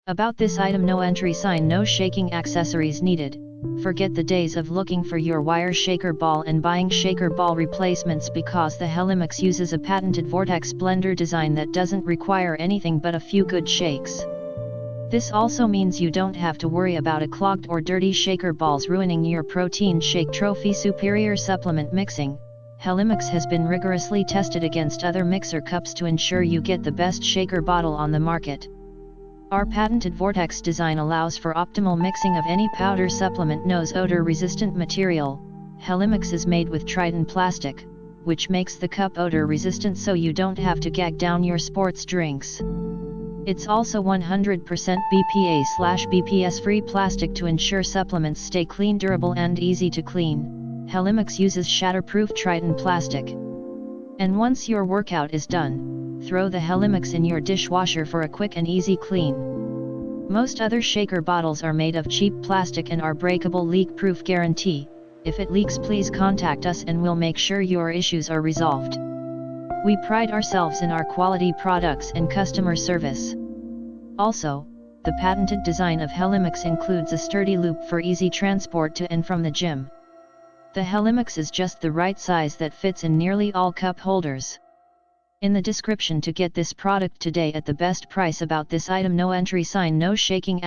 About this item: no entry sign, no shaking accessories needed. Forget the days of looking for your wire shaker ball and buying shaker ball replacements, because the Helimix uses a patented Vortex blender design that doesn't require anything but a few good shakes. This also means you don't have to worry about a clogged or dirty shaker balls ruining your protein shake trophy. Superior supplement mixing. Helimix has been rigorously tested against other mixer cups to ensure you get the best shaker bottle on the market. Our patented Vortex design allows for optimal mixing of any powder, supplement, nose odor resistant material. Helimix is made with Triton plastic, which makes the cup odor resistant so you don't have to gag down your sports drinks. It's also 100% BPA/BPS free plastic to ensure supplements stay clean, durable and easy to clean. Helimix uses shatterproof Triton plastic. And once your workout is done, throw the Helimix in your dishwasher for a quick and easy clean. Most other shaker bottles are made of cheap plastic and are breakable, leak-proof guarantee. If it leaks, please contact us and we'll make sure your issues are resolved. We pride ourselves in our quality products and customer service. Also, the patented design of Helimix includes a sturdy loop for easy transport to and from the gym. The Helimix is just the right size that fits in nearly all cup holders. In the description to get this product today at the best price. About this item: no entry sign, no shaking